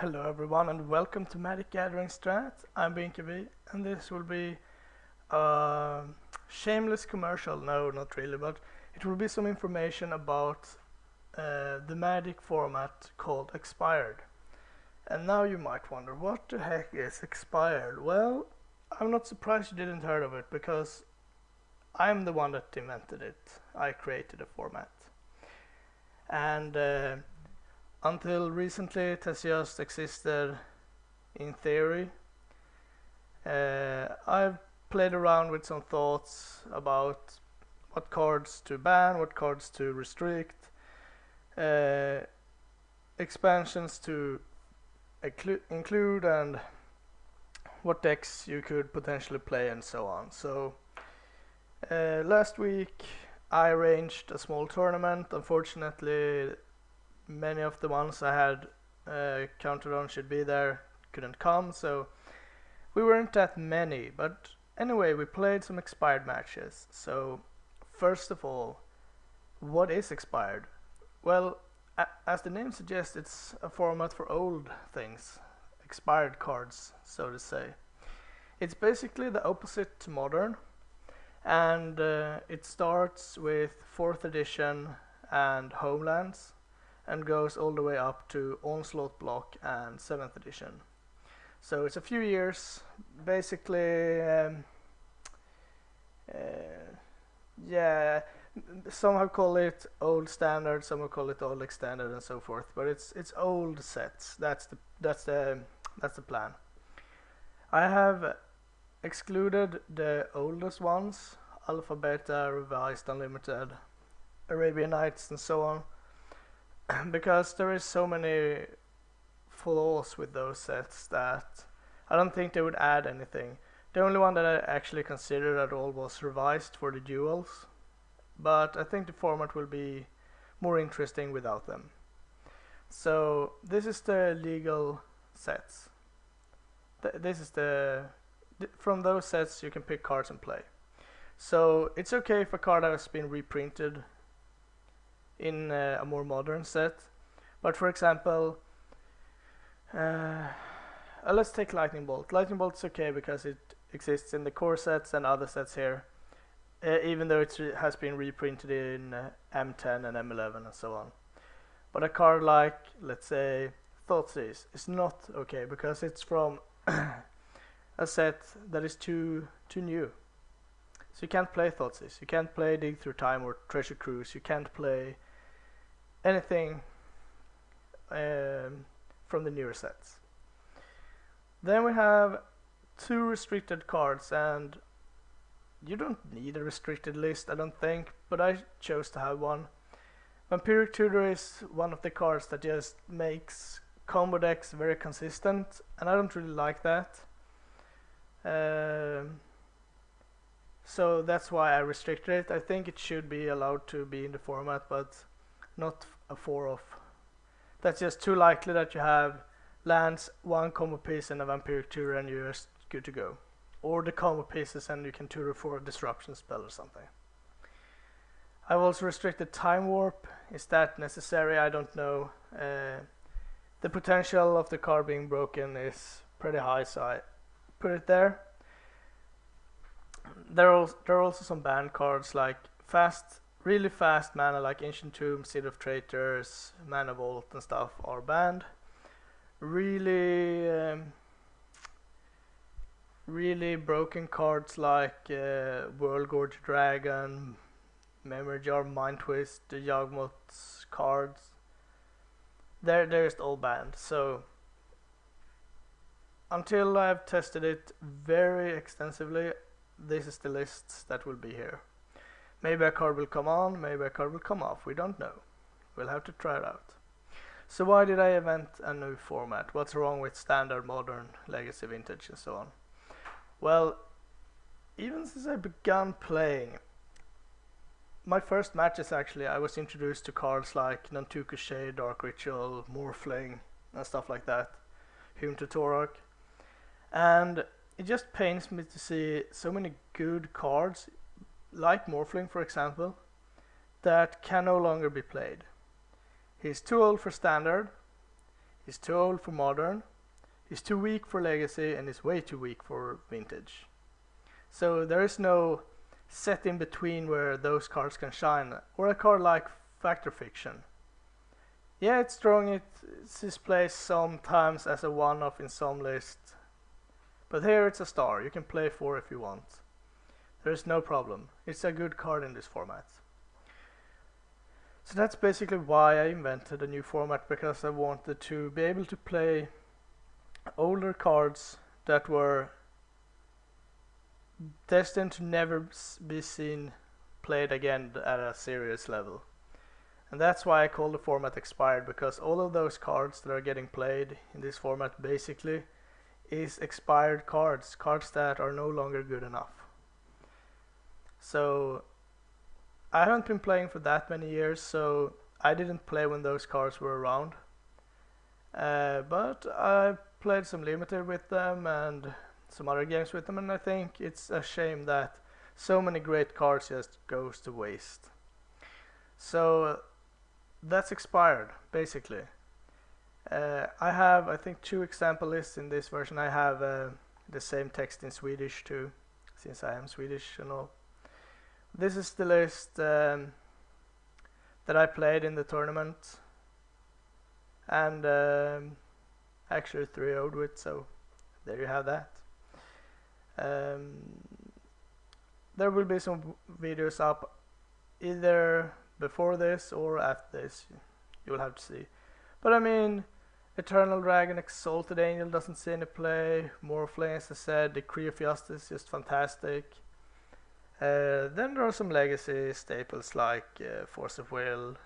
Hello everyone and welcome to Magic Gathering Strat. I'm BinKB and this will be a shameless commercial, no not really, but it will be some information about the Magic format called Expired. And now you might wonder, what the heck is Expired? Well, I'm not surprised you didn't heard of it because I'm the one that invented it. I created a format. And until recently it has just existed in theory. I've played around with some thoughts about what cards to ban, what cards to restrict, expansions to include, and what decks you could potentially play and so on. So last week I arranged a small tournament. Unfortunately, many of the ones I had counted on should be there couldn't come, so we weren't that many. But anyway, we played some expired matches. So first of all, what is expired? Well, as the name suggests, it's a format for old things, expired cards, so to say. It's basically the opposite to modern, and it starts with 4th edition and Homelands, and goes all the way up to Onslaught block and 7th edition. So it's a few years, basically. Yeah, some have called it old standard, some have called it old extended, and so forth. But it's old sets. That's the plan. I have excluded the oldest ones: Alpha, Beta, Revised, Unlimited, Arabian Nights, and so on. Because there is so many flaws with those sets that I don't think they would add anything. The only one that I actually considered at all was Revised for the duels, but I think the format will be more interesting without them. So this is the legal sets. This is from those sets you can pick cards and play. So it's okay if a card has been reprinted in a more modern set, but for example, let's take Lightning Bolt. Lightning Bolt is okay because it exists in the core sets and other sets here, even though it has been reprinted in M10 and M11 and so on. But a card like, let's say, Thoughtseize is not okay because it's from a set that is too new. So you can't play Thoughtseize, you can't play Dig Through Time or Treasure Cruise, you can't play anything from the newer sets. Then we have 2 restricted cards, and you don't need a restricted list, I don't think, but I chose to have one. Vampiric Tutor is one of the cards that just makes combo decks very consistent, and I don't really like that. So that's why I restricted it. I think it should be allowed to be in the format, but not a 4-off. That's just too likely that you have lands, 1 combo piece and a Vampiric Tutor and you're just good to go. Or the combo pieces and you can tutor for a disruption spell or something. I've also restricted Time Warp. Is that necessary? I don't know. The potential of the card being broken is pretty high, so I put it there. There are also some banned cards like really fast mana like Ancient Tomb, Seed of Traitors, Mana Vault and stuff are banned. Really broken cards like Worldgorger Dragon, Memory Jar, Mind Twist, the Yawgmoth's cards, they're just all banned. So until I've tested it very extensively, this is the list that will be here. Maybe a card will come on, maybe a card will come off, we don't know. We'll have to try it out. So why did I invent a new format? What's wrong with standard, modern, legacy, vintage and so on? Well, even since I began playing, my first matches actually, I was introduced to cards like Nantuko Shade, Dark Ritual, Morphling and stuff like that, Hum to Torok, and it just pains me to see so many good cards like Morphling for example that can no longer be played. He's too old for standard, He's too old for modern, he's too weak for legacy, and he's way too weak for vintage. So there is no set in between where those cards can shine, or a card like Factor Fiction. Yeah, it's strong, it's displayed sometimes as a one-off in some lists, but here it's a star. You can play 4 if you want. There is no problem. It's a good card in this format. So that's basically why I invented a new format, because I wanted to be able to play older cards that were destined to never be seen played again at a serious level. And that's why I call the format expired, because all of those cards that are getting played in this format basically is expired cards, cards that are no longer good enough. So I haven't been playing for that many years, so I didn't play when those cards were around. But I played some limited with them and some other games with them, and I think it's a shame that so many great cards just goes to waste. So that's expired, basically. I have, I think, 2 example lists in this version. I have the same text in Swedish too, since I am Swedish and all. This is the list that I played in the tournament, and actually 3-0'd with, so there you have that. There will be some videos up either before this or after this, you will have to see. But I mean, Eternal Dragon, Exalted Angel doesn't see any play, Morphling, as I said, Decree of Justice, just fantastic. Then there are some legacy staples like Force of Will,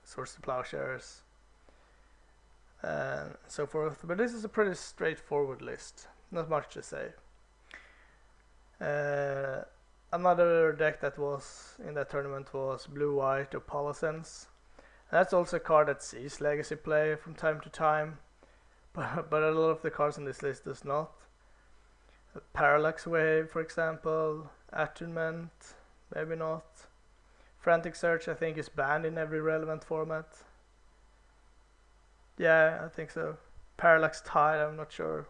Swords to Plowshares, and so forth. But this is a pretty straightforward list, not much to say. Another deck that was in that tournament was Blue-White or Polysens. That's also a card that sees legacy play from time to time, but a lot of the cards on this list does not. Parallax Wave, for example, Attunement, maybe not. Frantic Search, I think, is banned in every relevant format. Yeah, I think so. Parallax Tide, I'm not sure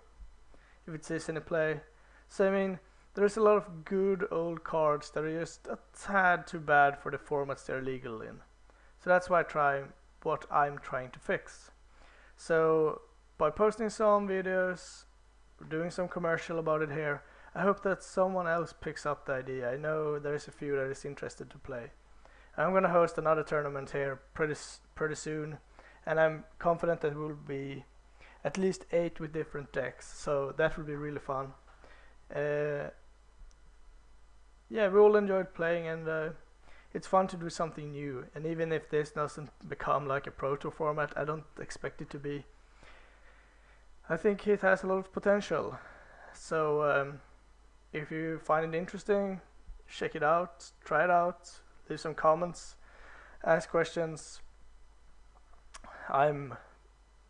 if it sees any play. So I mean, there's a lot of good old cards that are just a tad too bad for the formats they're legal in. So that's why what I'm trying to fix. So by posting some videos, doing some commercial about it here, I hope that someone else picks up the idea. I know there's a few that is interested to play. I'm gonna host another tournament here pretty soon, and I'm confident that it will be at least 8 with different decks, so that will be really fun. Yeah, we all enjoyed playing, and it's fun to do something new, and even if this doesn't become like a proto format, I don't expect it to be. I think it has a lot of potential. So if you find it interesting, check it out, try it out, leave some comments, ask questions. I'm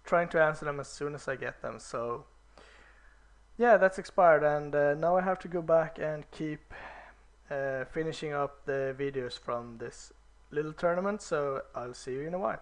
trying to answer them as soon as I get them. So yeah, that's expired, and now I have to go back and keep finishing up the videos from this little tournament, so I'll see you in a while.